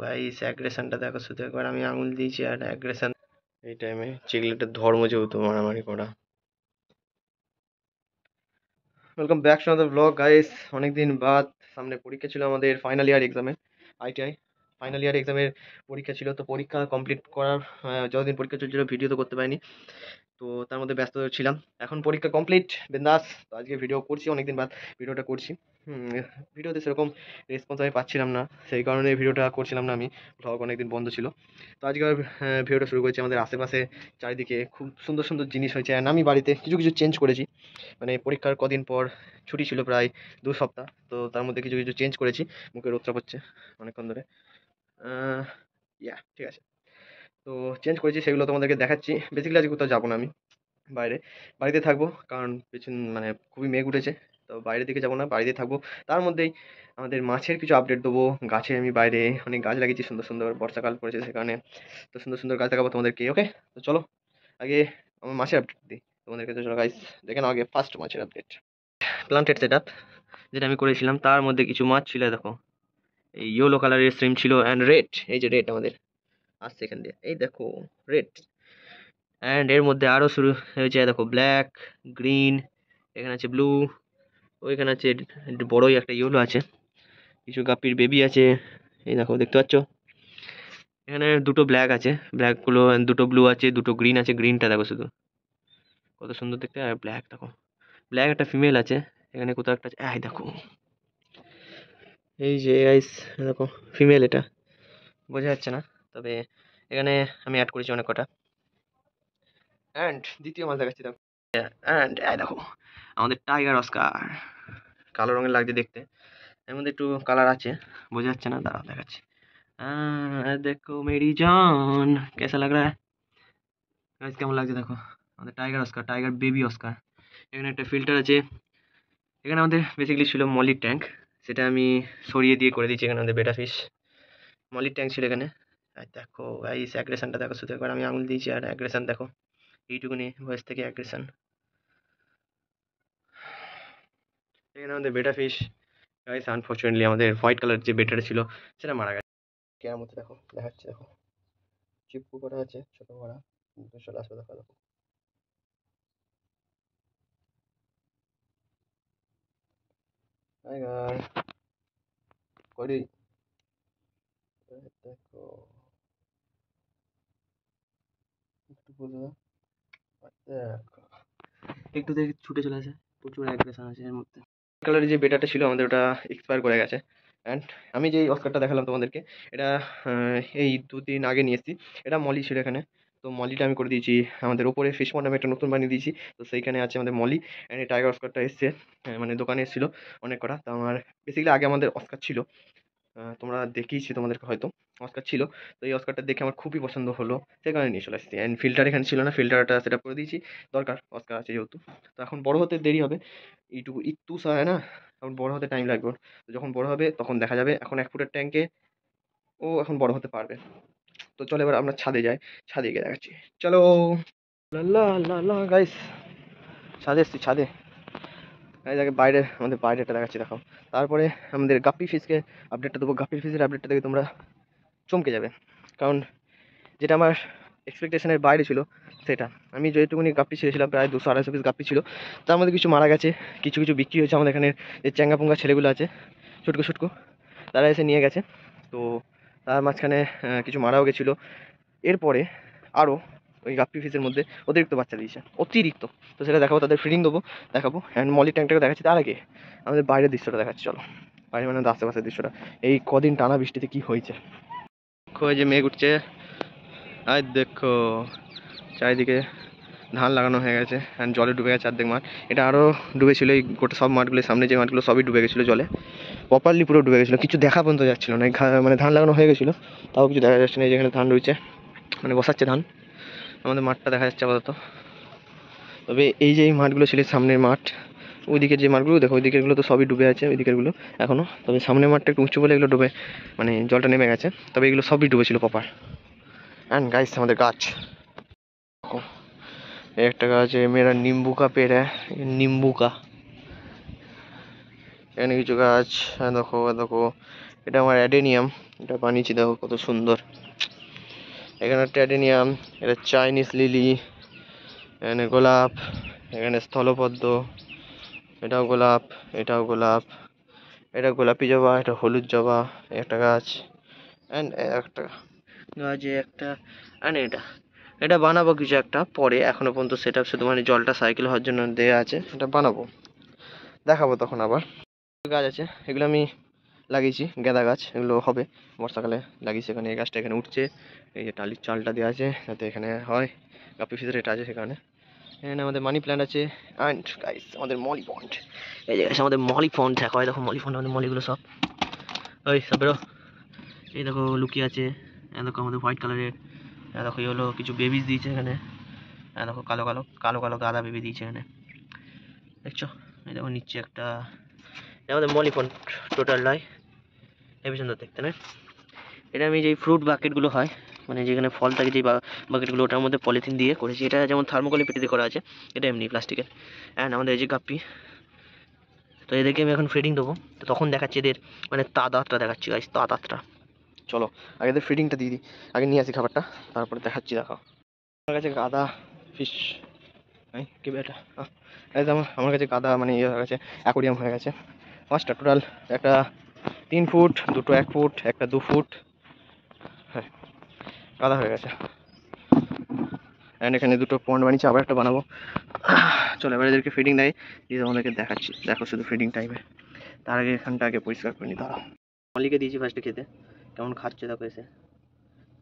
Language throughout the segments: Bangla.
গাইস, অ্যাগ্রেশনটা দেখো শুধু একবার। আমি আঙুল দিয়েছি আর অ্যাগ্রেশন। এই টাইমে চিগলেটের ধর্ম যেহেতু মারামারি করা। Welcome back to another blog guys. অনেকদিন বাদ। সামনে পরীক্ষা ছিল আমাদের ফাইনাল ইয়ার এক্সামে। আইটিআই ফাইনাল ইয়ার এক্সামের পরীক্ষা ছিল, তো পরীক্ষা কমপ্লিট করার যতদিন পরীক্ষা চলছিল ভিডিও তো করতে পারিনি, তো তার মধ্যে ব্যস্ত ছিলাম। এখন পরীক্ষা কমপ্লিট, বিন্দাস। তো আজকে ভিডিও করছি, অনেকদিন বাদ ভিডিওটা করছি। ভিডিওতে সেরকম রেসপন্স আমি পাচ্ছিলাম না, সেই কারণে ভিডিওটা করছিলাম না। আমি ব্লগ অনেকদিন বন্ধ ছিল, তো আজকে ভিডিওটা শুরু করেছি। আমাদের আশেপাশে চারিদিকে খুব সুন্দর সুন্দর জিনিস হয়েছে, অ্যান্ড আমি বাড়িতে কিছু কিছু চেঞ্জ করেছি। মানে পরীক্ষার কদিন পর ছুটি ছিল, প্রায় 2 সপ্তাহ, তো তার মধ্যে কিছু কিছু চেঞ্জ করেছি। মুখে রোদটা পড়ছে অনেকক্ষণ ধরে। ঠিক আছে। তো চেঞ্জ করেছি, সেগুলো তোমাদেরকে দেখাচ্ছি। বেসিক্যালি আজকে কোথাও যাবো না আমি, বাইরে বাড়িতে থাকবো, কারণ পেছন মানে খুবই মেঘ উঠেছে। তো বাইরের দিকে যাবো না, বাড়িতে থাকবো। তার মধ্যেই আমাদের মাছের কিছু আপডেট দেবো। গাছে আমি বাইরে অনেক গাছ লাগিয়েছি, সুন্দর সুন্দর, বর্ষাকাল পড়েছে সেখানে, তো সুন্দর সুন্দর গাছ দেখাবো তোমাদেরকে। ওকে, তো চলো আগে আমার মাছের আপডেট দিই তোমাদেরকে। তো চলো গাইস, দেখে নাও আগে ফার্স্ট মাছের আপডেট। প্লান্টেড সেট আপ যেটা আমি করেছিলাম, তার মধ্যে কিছু মাছ ছিল দেখো। এই ইয়েলো কালারের স্ট্রিম ছিল, অ্যান্ড রেড, এই যে রেড আমাদের আসছে এখান দিয়ে, এই দেখো রেড। অ্যান্ড এর মধ্যে আরও শুরু হয়েছে দেখো, ব্ল্যাক, গ্রিন, এখানে আছে ব্লু, ওইখানে আছে একটু বড়ই একটা ইয়েলো আছে, কিছু গাপ্পির বেবি আছে, এই দেখো দেখতে পাচ্ছ। এখানে দুটো ব্ল্যাক আছে, ব্ল্যাকগুলো, দুটো ব্লু আছে, দুটো গ্রিন আছে। গ্রিনটা দেখো শুধু কত সুন্দর দেখতে। আর ব্ল্যাক দেখো, ব্ল্যাক একটা ফিমেল আছে এখানে কোথাও একটা আছে। এই দেখো, এই যে গাইস দেখো, ফিমেল, এটা বোঝা যাচ্ছে না, তবে এখানে আমি অ্যাড করেছি অনেক কটা। অ্যান্ড দ্বিতীয় মাছ দেখাচ্ছি দেখো। অ্যান্ড দেখো আমাদের টাইগার অস্কার, কালো রঙের লাগছে দেখতে, এর মধ্যে একটু কালার আছে, বোঝা যাচ্ছে না, দাঁড়াও দেখাচ্ছি। দেখো মেরি জান, কেসা লাগ রা গাইস, কেমন লাগছে দেখো আমাদের tiger Oscar, tiger baby Oscar. এখানে একটা ফিল্টার আছে। এখানে আমাদের বেসিক্যালি ছিল মলির ট্যাঙ্ক, সেটা আমি সরিয়ে দিয়ে করে দিয়েছি। এখানে আমাদের বেটা ফিশ মলির ট্যাঙ্ক ছিল এখানে। আর দেখো গাইস, অ্যাগ্রেশনটা দেখো শুধু একবার। আমি আঙুল দিয়েছি আর অ্যাগ্রেশন দেখো, এইটুকুনি ভয়েস থেকে অ্যাগ্রেশন। এখানে আমাদের বেটা ফিশ গাইস, আনফর্চুনেটলি আমাদের হোয়াইট কালার যে বেটাটা ছিল সেটা মারা গেছে। কেয়ার মধ্যে দেখো, দেখাচ্ছে দেখো, চিপকু করা আছে ছোট করা, চলে আসবে দেখো দেখো। টাইগার করি দেখো, একটু বলে দাও। দেখো একটু দেখে ছুটে চলে আসে, প্রচুর অ্যাগ্রেশন আছে এর মধ্যে। কালারের যে বেটাটা ছিল আমাদের, ওটা এক্সপায়ার করে গেছে। অ্যান্ড আমি যে অস্কারটা দেখালাম তোমাদেরকে, এটা এই 2 দিন আগে নিয়ে এসেছি। এটা মলি ছিল এখানে, তো মলিটা আমি করে দিয়েছি। আমাদের ওপরে ফিশ পন্ড আমি একটা নতুন বানিয়ে দিয়েছি, তো সেইখানে আছে আমাদের মলি। অ্যান্ড এই টাইগার অস্কারটা এসছে, মানে দোকানে এসেছিলো অনেক কটা। তো আমার বেসিক্যালি আগে আমাদের অস্কার ছিল, তোমরা দেখিয়েছি তোমাদেরকে হয়তো, অস্কার ছিল। তো এই অস্কারটা দেখে আমার খুবই পছন্দ হলো, সেই কারণে নিয়ে চলে আসছি। অ্যান্ড ফিল্টার এখানে ছিল না, ফিল্টারটা সেট আপ করে দিয়েছি, দরকার অস্কার আছে যেহেতু। তো এখন বড় হতে দেরি হবে, এইটুকু একটু হয় না, এখন বড় হতে টাইম লাগবে ওর। তো যখন বড় হবে তখন দেখা যাবে। এখন 1 ফুটের ট্যাঙ্কে ও এখন বড় হতে পারবে। তো চলো এবার আমরা ছাদে যাই, ছাদে গিয়ে দেখাচ্ছি। চলো লা লা লা গাইস, ছাদে এসছি, ছাদে গাইস। আগে বাইরে, আমাদের বাইরেটা দেখাচ্ছি দেখো, তারপরে আমাদের গাপ্পি ফিশকে আপডেটটা দেবো। গাপ্পি ফিশের আপডেটটা দেখে তোমরা চমকে যাবে, কারণ যেটা আমার এক্সপেকটেশনের বাইরে ছিল সেটা। আমি যেটুকুনি গাপ্পি ছেড়েছিলাম, প্রায় 200-250 পিস গাপ্পি ছিল, তার মধ্যে কিছু মারা গেছে, কিছু কিছু বিক্রি হয়েছে। আমাদের এখানে যে চ্যাঙ্গাপুঙ্গা ছেলেগুলো আছে, ছুটকো ছুটকো, তারা এসে নিয়ে গেছে। তো তার মাঝখানে কিছু মারাও গেছিলো। এরপরে আরও ওই গাপ্পি ফিশের মধ্যে অতিরিক্ত বাচ্চা দিয়েছে, অতিরিক্ত। তো সেটা দেখাবো, তাদের ফিডিং দেবো, দেখাবো। অ্যান্ড মলি ট্যাঙ্কটাকে দেখাচ্ছি। তার আগে আমাদের বাইরের দৃশ্যটা দেখাচ্ছি চলো। বাইরে মানে আশেপাশের দৃশ্যটা, এই কদিন টানা বৃষ্টিতে কি হয়েছে। যে মেঘ উঠছে, আর দেখো চারিদিকে ধান লাগানো হয়ে গেছে, অ্যান্ড জলে ডুবে গেছে অর্ধেক মাঠ। এটা আরও ডুবেছিল, এই গোটা সব মাঠগুলো, সামনে যে মাঠগুলো সবই ডুবে গেছিলো জলে, প্রপারলি পুরো ডুবে গেছিলো, কিছু দেখা পর্যন্ত যাচ্ছিলো না। মানে ধান লাগানো হয়ে গেছিলো, তাও কিছু দেখা যাচ্ছে না। এই যেখানে ধান রয়েছে, মানে বসাচ্ছে ধান, আমাদের মাঠটা দেখা যাচ্ছে আপাতত। তবে এই যে এই মাঠগুলো ছিল সামনের মাঠ, ওইদিকের যে মাঠগুলো দেখো, ওই দিকেরগুলো তো সবই ডুবে আছে, ওই দিকেরগুলো এখনও। তবে সামনের মাঠটা একটু উঁচু বলে এগুলো ডুবে, মানে জলটা নেমে গেছে, তবে এগুলো সবই ডুবেছিল প্রপার। অ্যান্ড গাইস আমাদের গাছ, একটা গাছ মেরা নিম্বু কা পেड़ है, নিম্বু কা। এখানে কিছু গাছ দেখো দেখো, এটা আমার অ্যাডেনিয়াম, এটা বানিয়েছি দেখো কত সুন্দর। এখানে একটা অ্যাডেনিয়াম, এটা চাইনিজ লিলি, এখানে গোলাপ, এখানে স্থলপদ্ম, এটাও গোলাপ, এটাও গোলাপ, এটা গোলাপি জবা, এটা হলুদ জবা, একটা গাছ অ্যান্ড একটা গাছে একটা অ্যান্ড এটা এটা বানাবো কিছু একটা পরে, এখনো পর্যন্ত সেটা শুধু মানে জলটা সাইকেল হওয়ার জন্য দেয়া আছে, এটা বানাবো, দেখাবো তখন আবার। গাছ আছে, এগুলো আমি লাগিয়েছি, গাঁদা গাছ, এগুলো হবে বর্ষাকালে লাগিয়েছি। এখানে এই গাছটা এখানে উঠছে, এই যে টালির চালটা দেওয়া আছে যাতে এখানে হয়, গাপির ভিতরে এটা আছে সেখানে। এখানে আমাদের মানি প্ল্যান্ট আছে অ্যান্ড গাইস আমাদের মলি পন্ড, এই যে গাইস আমাদের মলি পন্ড দেখো, এই দেখো মলি পন্ড, আমাদের মলিগুলো সব ওই সব বেরো, এই দেখো লুকিয়ে আছে, এই দেখো আমাদের হোয়াইট কালারের, দেখো এই হলো কিছু বেবিস দিয়েছে এখানে, দেখো কালো কালো কালো কালো গাদা বেবি দিয়েছে এখানে, দেখছো? এই দেখো নিচে একটা, এটা আমাদের মলি পন্ড টোটাল নয়, হেবি সুন্দর দেখতে না? এটা আমি যেই ফ্রুট বাকেটগুলো হয়, মানে যেখানে ফল থাকে যেই বাকেটগুলো, ওটার মধ্যে পলিথিন দিয়ে করেছি। এটা যেমন থার্মোকলের পেটিতে করা আছে, এটা এমনি প্লাস্টিকের। অ্যান্ড আমাদের এই যে গাপ্পি, তো এদেরকে আমি এখন ফিডিং দেবো, তো তখন দেখাচ্ছি এদের মানে তাদাতটা দেখাচ্ছি গাইস, তাদাতটা। চলো আগে এদের ফিডিংটা দিয়ে দিই, আগে নিয়ে আসি খাবারটা, তারপরে দেখাচ্ছি, দেখাও। আমার কাছে গাদা ফিশ, কি বেটা, একদম আমার কাছে গাদা মানে ইয়ে হয়ে গেছে, অ্যাকোরিয়াম হয়ে গেছে পাঁচটা টোটাল, একটা 3 ফুট, দুটো 1 ফুট, একটা 2 ফুট, হ্যাঁ গাদা হয়ে গেছে। অ্যান্ড এখানে দুটো পন্ড বানিয়েছি, আবার একটা বানাবো। চলো এবার এদেরকে ফিডিং দেয়, দিয়ে তোমাদেরকে দেখাচ্ছি, দেখো শুধু ফিডিং টাইমে। তার আগে এখানটা আগে পরিষ্কার করে নি, দাঁড়াও। মলিকে দিয়েছি ফার্স্টে খেতে, কেমন খাচ্ছে দেখো এসে,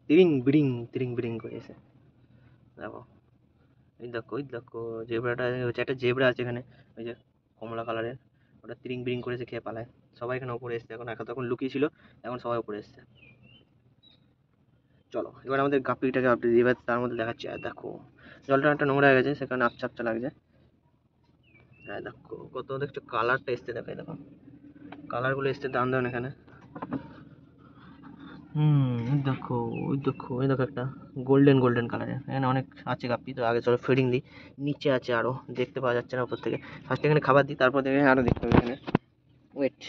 তিরিং বিড়িং করে এসে, দেখো এই দেখো, ওই দেখো জেব্রাটা হচ্ছে, একটা জেব্রা আছে এখানে, ওই যে কমলা কালারের, ওটা তিরিং বিড়িং করে এসে খেয়ে পালায়। সবাই এখানে উপরে এসছে এখন, তখন লুকিয়ে ছিল, এখন সবাই উপরে এসছে। চলো এবার আমাদের গাপ্পিটাকে আপডেট দিই, এবার তার মধ্যে দেখাচ্ছি। আর দেখো জলটা একটা নোংরা হয়ে গেছে, সেখানে আপচা আপচা লাগছে। হ্যাঁ দেখো কত দেখছো কালারটা এসছে, দেখো এই দেখো কালারগুলো এসছে দাম দাম এখানে। এই দেখো, ওই দেখো, ওই দেখো একটা গোল্ডেন গোল্ডেন কালারের, এখানে অনেক আছে গাপ্পি। তো আগে চলো ফিডিং দিই, নিচে আছে আরো, দেখতে পাওয়া যাচ্ছে না উপর থেকে। ফার্স্ট এখানে খাবার দিই, তারপর দেখে আরো দেখতে হবে এখানে, ওয়েট।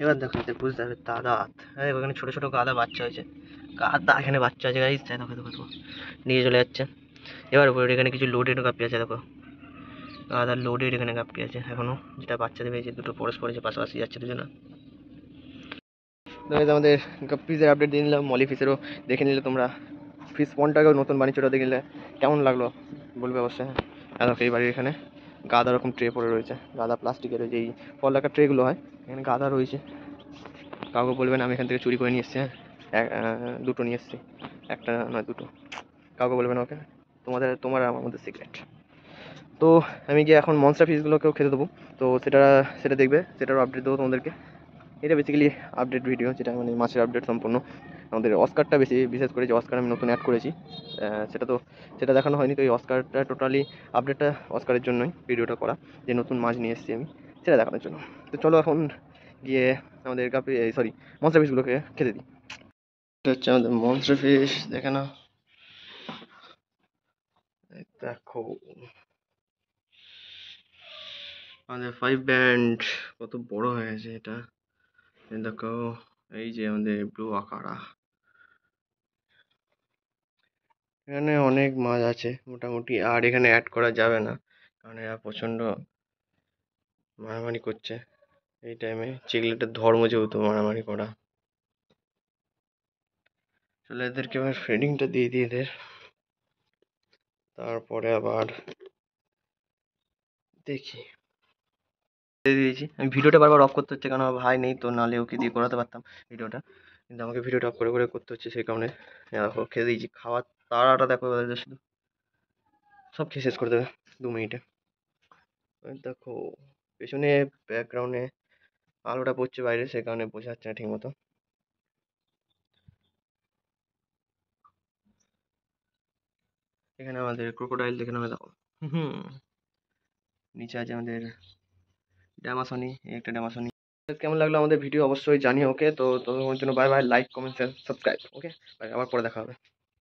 এবার দেখো এতে বুঝতে হবে দাদাত, হ্যাঁ ওখানে ছোট ছোট গাদা বাচ্চা হয়েছে, গাদা এখানে বাচ্চা আছে গাইস, দেখো দেখো দেখো নিয়ে চলে যাচ্ছে। এবার উপরে এখানে কিছু লোডেড গাপ্পি আছে, দেখো গাদা লোডেড এখানে গাপ্পি আছে এখনো, যেটা বাচ্চা দেবে, যে দুটো পরশ পড়েছে পাশাপাশি যাচ্ছে দুজনা। আমাদের ফিসের আপডেট দিয়ে নিলাম, মলি ফিসেরও দেখে নিলে তোমরা, ফিস পন্ডটাকেও নতুন বানিয়েছে, ওটা দেখে নিলে কেমন লাগলো বলবে অবশ্যই। আর দেখো এই বাড়ির এখানে গাদা রকম ট্রে পড়ে রয়েছে, গাদা প্লাস্টিকের যেই ফল রাখার ট্রেগুলো হয়, এখানে গাদা রয়েছে। কাউকে বলবে না আমি এখান থেকে চুরি করে নিয়ে এসেছি, হ্যাঁ দুটো নিয়ে এসেছি, একটা নয় দুটো, কাউকে বলবে না ওকে, তোমার আর আমার মধ্যে সিক্রেট। তো আমি গিয়ে এখন মনস্টার ফিশগুলোকেও খেতে দেবো, তো সেটা সেটা দেখবে, সেটারও আপডেট দেবো তোমাদেরকে। এটা বেসিক্যালি আপডেট ভিডিও, যেটা মানে মাছের আপডেট সম্পূর্ণ। আমাদের অস্কারটা বিশেষ করে যে অস্কার আমি নতুন অ্যাড করেছি, সেটা তো সেটা দেখানো হয়নি, তো এই অস্কারটা টোটালি আপডেটটা অস্কারের জন্যই ভিডিওটা করা, যে নতুন মাছ নিয়ে এসেছি আমি সেটা দেখানোর জন্য। তো চলো এখন গিয়ে আমাদের গাপি, সরি, মনস্টার ফিশগুলোকে খেতে দিই। এটা হচ্ছে আমাদের মনস্টার ফিশ, দেখে না, দেখো আমাদের 5 ব্যান্ড কত বড় হয়ে গেছে এটা, দেখো এই যে আমাদের ব্লু আকারা, এখানে অনেক মাছ আছে মোটামুটি, আর এখানে অ্যাড করা যাবে না কারণ এরা প্রচণ্ড মারামারি করছে এই টাইমে, চিগলেটের ধর্ম যেহেতু মারামারি করা। চলে এদেরকে এবার ফিডিংটা দিয়ে দিই এদের, তারপরে আবার দেখি। দিয়ে দিয়েছি আমি, ভিডিওটা বারবার অফ করতে হচ্ছে কারণ আমার ভাই নেই, তো নাহলে ওকে দিয়ে করাতে পারতাম ভিডিওটা, কিন্তু আমাকে ভিডিওটা অফ করে করে করতে হচ্ছে, সেই কারণে দেখো খেয়ে দিয়েছি। খাওয়ার তাড়াটা দেখো এদের, শুধু সব খেয়ে শেষ করে দেবে 2 মিনিটে। ওই দেখো পেছনে ব্যাকগ্রাউন্ডে আলোটা পড়ছে বাইরে, সে কারণে বোঝা যাচ্ছে না ঠিক মতো। এখানে আমাদের ক্রোকোডাইল দেখে নেবে, দেখো হুম, নিচে আছে আমাদের ড্যামাসনি, এই একটা ড্যামাসনি। কেমন লাগলো আমাদের ভিডিও অবশ্যই জানিও, ওকে? তো ততক্ষণের জন্য bye bye, like comment share subscribe, okay? Bye, আবার পরে দেখা হবে।